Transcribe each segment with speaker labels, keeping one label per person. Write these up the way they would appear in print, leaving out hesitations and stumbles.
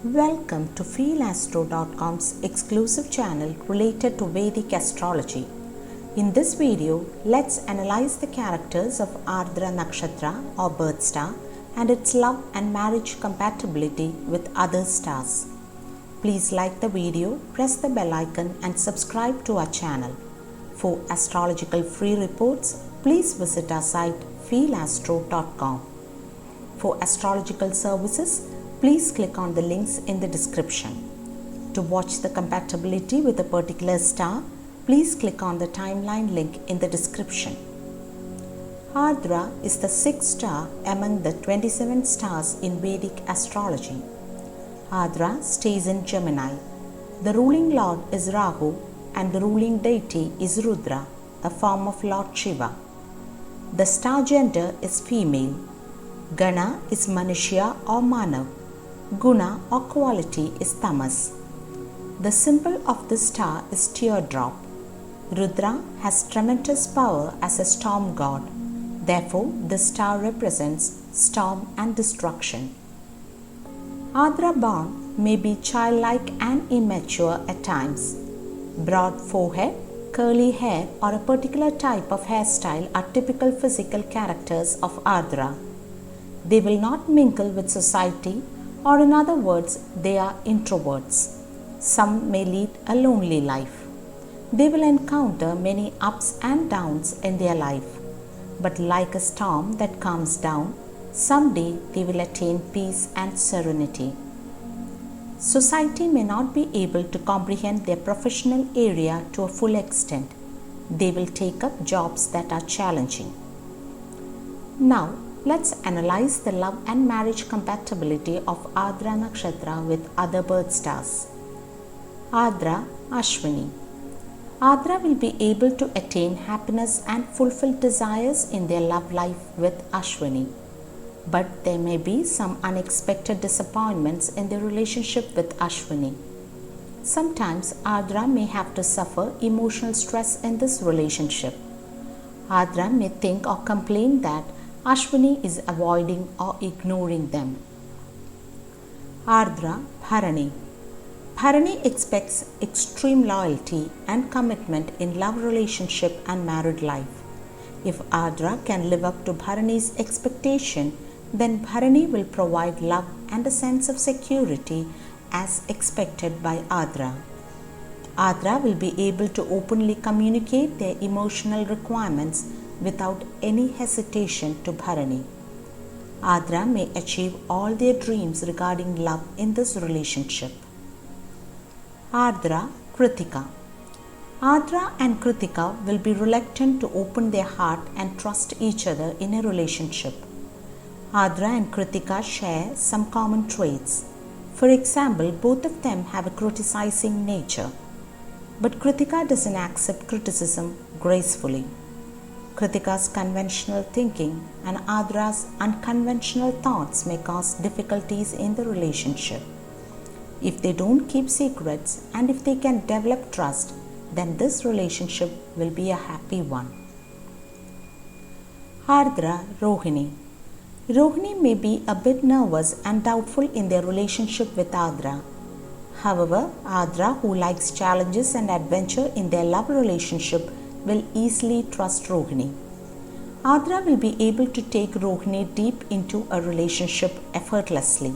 Speaker 1: Welcome to feelastro.com's exclusive channel related to Vedic astrology. In this video, let's analyze the characters of Ardra Nakshatra or birth star and its love and marriage compatibility with other stars. Please like the video, press the bell icon and subscribe to our channel. For astrological free reports, please visit our site feelastro.com. For astrological services, please click on the links in the description. To watch the compatibility with a particular star, please click on the timeline link in the description. Ardra is the sixth star among the 27 stars in Vedic astrology. Ardra stays in Gemini. The ruling lord is Rahu and the ruling deity is Rudra, a form of Lord Shiva. The star gender is female. Gana is Manushya or Manav. Guna or quality is Tamas. The symbol of this star is teardrop. Rudra has tremendous power as a storm god. Therefore, this star represents storm and destruction. Ardra born may be childlike and immature at times. Broad forehead, curly hair, or a particular type of hairstyle are typical physical characters of Ardra. They will not mingle with society, or in other words, they are introverts. Some may lead a lonely life. They will encounter many ups and downs in their life. But like a storm that calms down, someday they will attain peace and serenity. Society may not be able to comprehend their professional area to a full extent. They will take up jobs that are challenging. Now, let's analyze the love and marriage compatibility of Ardra Nakshatra with other birth stars. Ardra Ashwini. Ardra will be able to attain happiness and fulfill desires in their love life with Ashwini. But there may be some unexpected disappointments in their relationship with Ashwini. Sometimes Ardra may have to suffer emotional stress in this relationship. Ardra may think or complain that Ashwini is avoiding or ignoring them. Ardra Bharani. Bharani expects extreme loyalty and commitment in love relationship and married life. If Ardra can live up to Bharani's expectation, then Bharani will provide love and a sense of security as expected by Ardra. Ardra will be able to openly communicate their emotional requirements without any hesitation to Bharani. Ardra may achieve all their dreams regarding love in this relationship. Ardra Kritika. Ardra and Kritika will be reluctant to open their heart and trust each other in a relationship. Ardra and Kritika share some common traits. For example, both of them have a criticizing nature. But Kritika doesn't accept criticism gracefully. Kritika's conventional thinking and Ardra's unconventional thoughts may cause difficulties in the relationship. If they don't keep secrets and if they can develop trust, then this relationship will be a happy one. Ardra Rohini. Rohini may be a bit nervous and doubtful in their relationship with Ardra. However, Ardra, who likes challenges and adventure in their love relationship, will easily trust Rohini. Ardra will be able to take Rohini deep into a relationship effortlessly.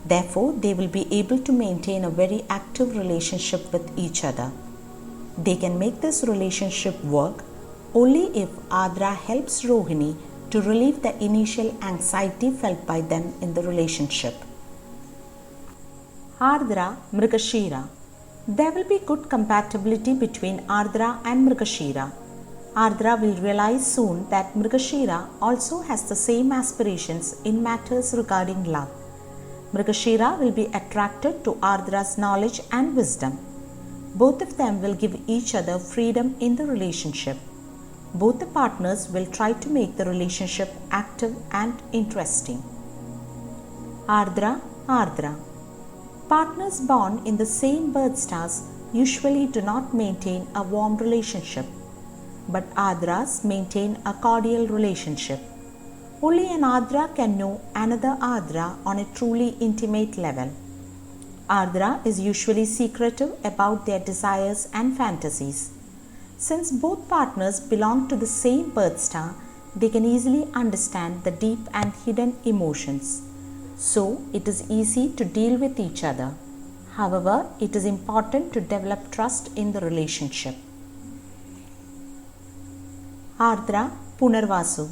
Speaker 1: Therefore, they will be able to maintain a very active relationship with each other. They can make this relationship work only if Ardra helps Rohini to relieve the initial anxiety felt by them in the relationship. Ardra Mrigashira. There will be good compatibility between Ardra and Mrigashira. Ardra will realize soon that Mrigashira also has the same aspirations in matters regarding love. Mrigashira will be attracted to Ardra's knowledge and wisdom. Both of them will give each other freedom in the relationship. Both the partners will try to make the relationship active and interesting. Ardra Ardra. Partners born in the same birth stars usually do not maintain a warm relationship, but Ardras maintain a cordial relationship. Only an Ardra can know another Ardra on a truly intimate level. Ardra is usually secretive about their desires and fantasies. Since both partners belong to the same birth star, they can easily understand the deep and hidden emotions. So, it is easy to deal with each other. However, it is important to develop trust in the relationship. Ardra Punarvasu.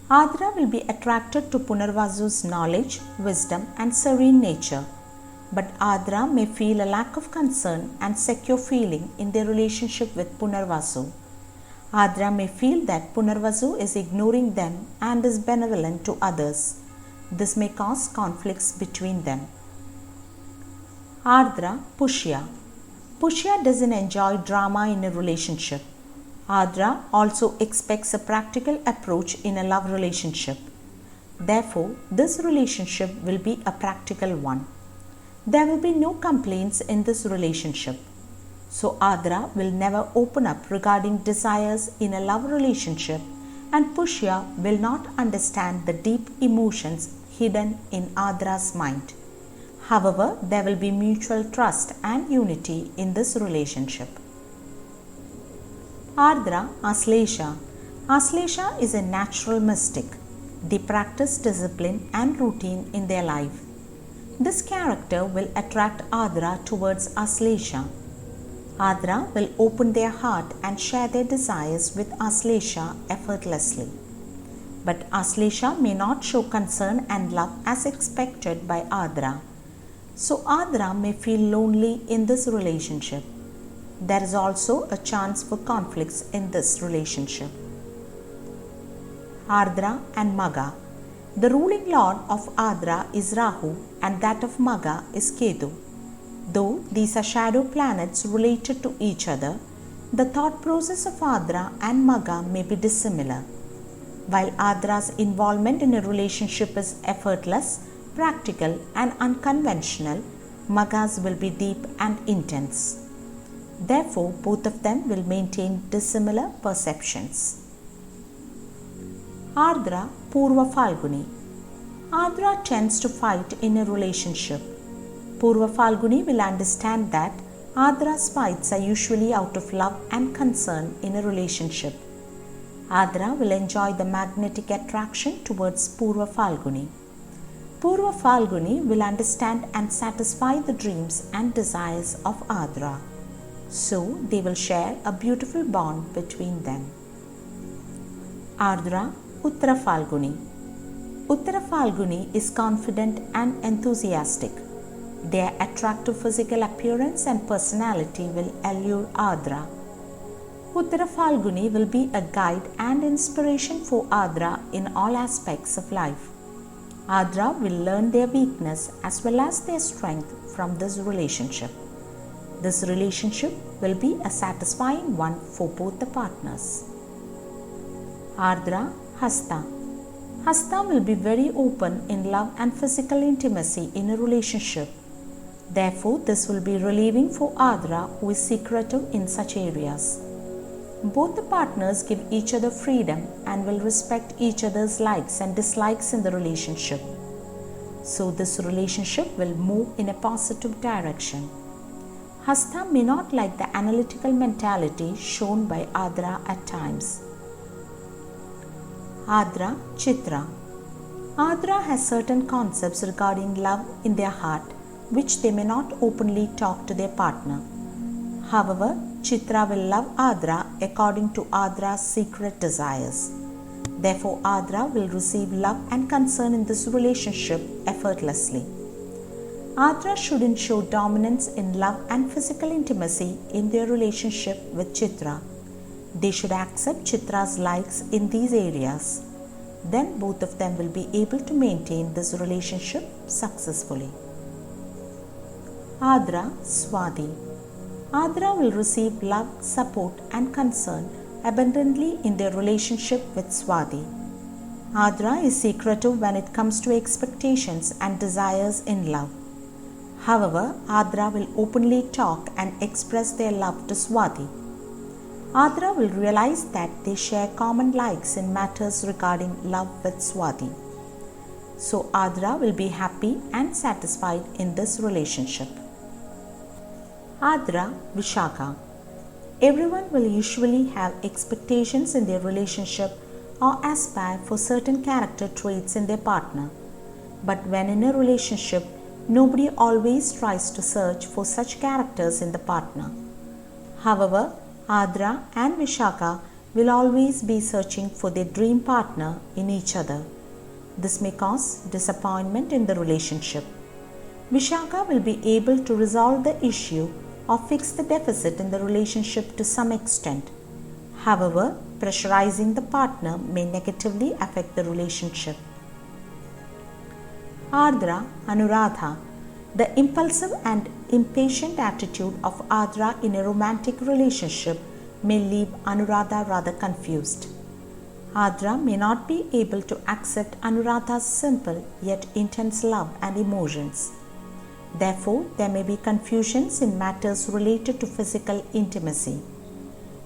Speaker 1: Ardra will be attracted to Punarvasu's knowledge, wisdom and serene nature. But Ardra may feel a lack of concern and secure feeling in their relationship with Punarvasu. Ardra may feel that Punarvasu is ignoring them and is benevolent to others. This may cause conflicts between them. Ardra Pushya. Pushya doesn't enjoy drama in a relationship. Ardra also expects a practical approach in a love relationship. Therefore, this relationship will be a practical one. There will be no complaints in this relationship. So Ardra will never open up regarding desires in a love relationship, and Pushya will not understand the deep emotions hidden in Ardra's mind. However, there will be mutual trust and unity in this relationship. Ardra Aslesha. Aslesha is a natural mystic. They practice discipline and routine in their life. This character will attract Ardra towards Aslesha. Ardra will open their heart and share their desires with Aslesha effortlessly. But Aslesha may not show concern and love as expected by Ardra. So Ardra may feel lonely in this relationship. There is also a chance for conflicts in this relationship. Ardra and Magha. The ruling lord of Ardra is Rahu and that of Magha is Ketu. Though these are shadow planets related to each other, the thought process of Ardra and Magha may be dissimilar. While Ardra's involvement in a relationship is effortless, practical and unconventional, Magha's will be deep and intense. Therefore, both of them will maintain dissimilar perceptions. Ardra Purva Falguni. Ardra tends to fight in a relationship. Purva Falguni will understand that Ardra's fights are usually out of love and concern in a relationship. Ardra will enjoy the magnetic attraction towards Purva Falguni. Purva Falguni will understand and satisfy the dreams and desires of Ardra. So they will share a beautiful bond between them. Ardra Uttara Falguni. Uttara Falguni is confident and enthusiastic. Their attractive physical appearance and personality will allure Ardra. Uttara Falguni will be a guide and inspiration for Ardra in all aspects of life. Ardra will learn their weakness as well as their strength from this relationship. This relationship will be a satisfying one for both the partners. Ardra Hasta. Hasta will be very open in love and physical intimacy in a relationship. Therefore, this will be relieving for Ardra, who is secretive in such areas. Both the partners give each other freedom and will respect each other's likes and dislikes in the relationship. So this relationship will move in a positive direction. Hasta may not like the analytical mentality shown by Ardra at times. Ardra Chitra. Ardra has certain concepts regarding love in their heart which they may not openly talk to their partner. However, Chitra will love Ardra according to Ardra's secret desires. Therefore, Ardra will receive love and concern in this relationship effortlessly. Ardra shouldn't show dominance in love and physical intimacy in their relationship with Chitra. They should accept Chitra's likes in these areas. Then both of them will be able to maintain this relationship successfully. Ardra Swati. Ardra will receive love, support and concern abundantly in their relationship with Swati. Ardra is secretive when it comes to expectations and desires in love. However, Ardra will openly talk and express their love to Swati. Ardra will realize that they share common likes in matters regarding love with Swati. So Ardra will be happy and satisfied in this relationship. Adra, Vishaka. Everyone will usually have expectations in their relationship or aspire for certain character traits in their partner. But when in a relationship, nobody always tries to search for such characters in the partner. However, Adra and Vishaka will always be searching for their dream partner in each other. This may cause disappointment in the relationship. Vishaka will be able to resolve the issue or fix the deficit in the relationship to some extent. However, pressurizing the partner may negatively affect the relationship. Ardra, Anuradha. The impulsive and impatient attitude of Ardra in a romantic relationship may leave Anuradha rather confused. Ardra may not be able to accept Anuradha's simple yet intense love and emotions. Therefore, there may be confusions in matters related to physical intimacy.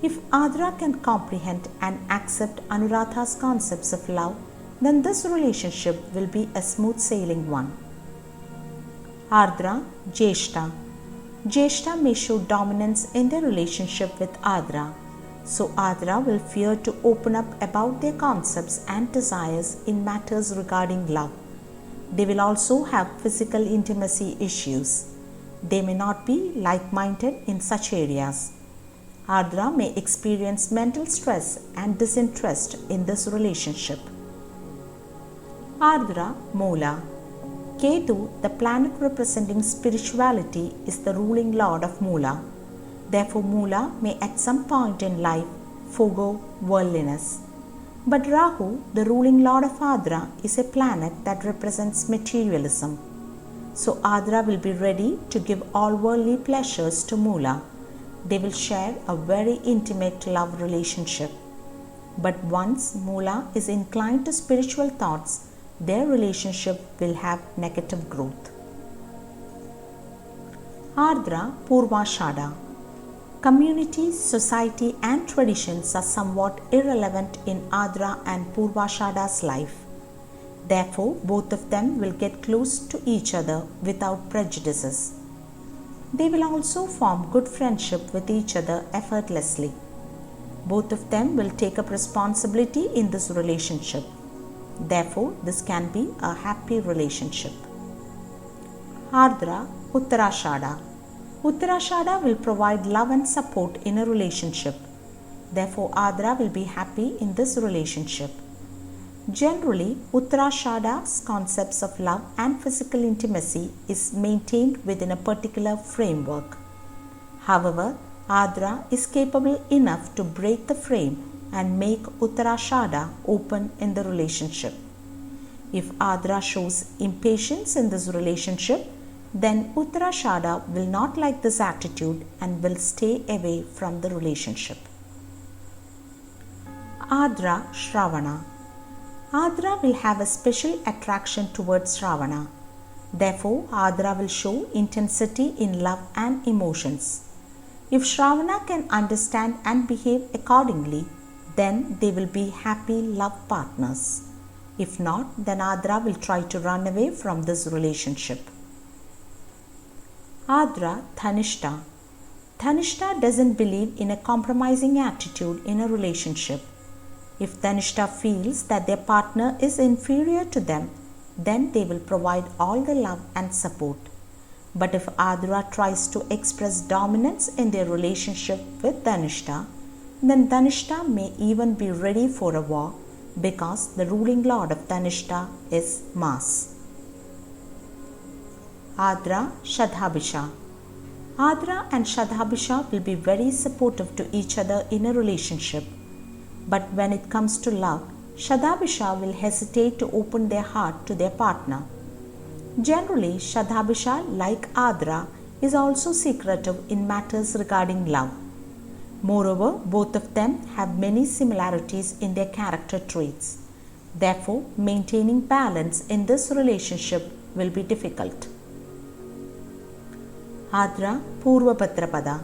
Speaker 1: If Ardra can comprehend and accept Anuradha's concepts of love, then this relationship will be a smooth sailing one. Ardra, Jeshta. Jeshta may show dominance in their relationship with Ardra, so Ardra will fear to open up about their concepts and desires in matters regarding love. They will also have physical intimacy issues. They may not be like-minded in such areas. Ardra may experience mental stress and disinterest in this relationship. Ardra, Moola. Ketu, the planet representing spirituality, is the ruling lord of Moola. Therefore, Moola may at some point in life forego worldliness. But Rahu, the ruling lord of Ardra, is a planet that represents materialism. So Ardra will be ready to give all worldly pleasures to Moola. They will share a very intimate love relationship. But once Moola is inclined to spiritual thoughts, their relationship will have negative growth. Ardra, Purvashada. Community, society and traditions are somewhat irrelevant in Ardra and Purvashada's life. Therefore, both of them will get close to each other without prejudices. They will also form good friendship with each other effortlessly. Both of them will take up responsibility in this relationship. Therefore, this can be a happy relationship. Ardra, Uttarashada. Uttarashada will provide love and support in a relationship. Therefore, Ardra will be happy in this relationship. Generally, Uttarashada's concepts of love and physical intimacy is maintained within a particular framework. However, Ardra is capable enough to break the frame and make Uttarashada open in the relationship. If Ardra shows impatience in this relationship, then Uttarashada will not like this attitude and will stay away from the relationship. Ardra, Shravana. Ardra will have a special attraction towards Shravana. Therefore, Ardra will show intensity in love and emotions. If Shravana can understand and behave accordingly, then they will be happy love partners. If not, then Ardra will try to run away from this relationship. Ardra, Dhanishta. Dhanishta doesn't believe in a compromising attitude in a relationship. If Dhanishta feels that their partner is inferior to them, then they will provide all the love and support. But if Ardra tries to express dominance in their relationship with Dhanishta, then Dhanishta may even be ready for a war because the ruling lord of Dhanishta is Mars. Ardra, Shadhabisha. Ardra and Shadhabisha will be very supportive to each other in a relationship. But when it comes to love, Shadhabisha will hesitate to open their heart to their partner. Generally, Shadhabisha, like Ardra, is also secretive in matters regarding love. Moreover, both of them have many similarities in their character traits. Therefore, maintaining balance in this relationship will be difficult. Ardra, Purvabhadrapada.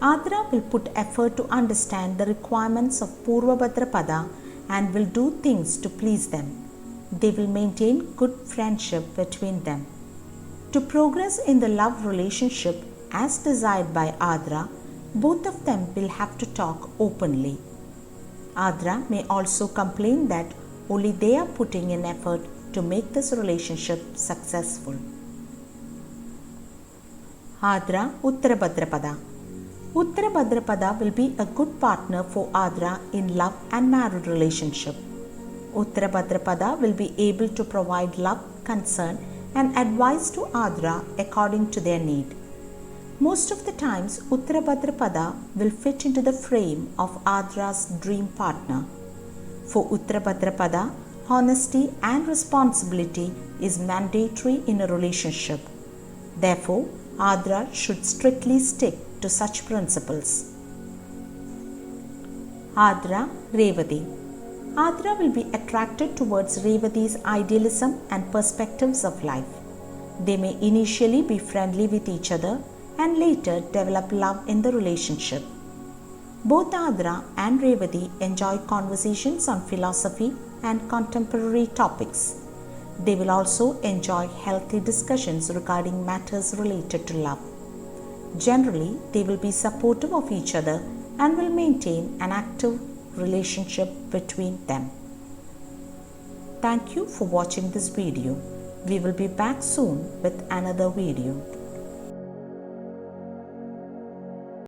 Speaker 1: Ardra will put effort to understand the requirements of Purvabhadrapada and will do things to please them. They will maintain good friendship between them. To progress in the love relationship, as desired by Adra, both of them will have to talk openly. Adra may also complain that only they are putting in effort to make this relationship successful. Adra Uttarabhadrapada. Uttarabhadrapada will be a good partner for Adra in love and marriage relationship. Uttarabhadrapada will be able to provide love, concern and advice to Adra according to their need. Most of the times, Uttarabhadrapada will fit into the frame of Adra's dream partner. For Uttarabhadrapada, honesty and responsibility is mandatory in a relationship. Therefore, Adra should strictly stick to such principles. Adra Revati. Adra will be attracted towards Revati's idealism and perspectives of life. They may initially be friendly with each other and later develop love in the relationship. Both Adra and Revati enjoy conversations on philosophy and contemporary topics. They will also enjoy healthy discussions regarding matters related to love. Generally, they will be supportive of each other and will maintain an active relationship between them. Thank you for watching this video. We will be back soon with another video.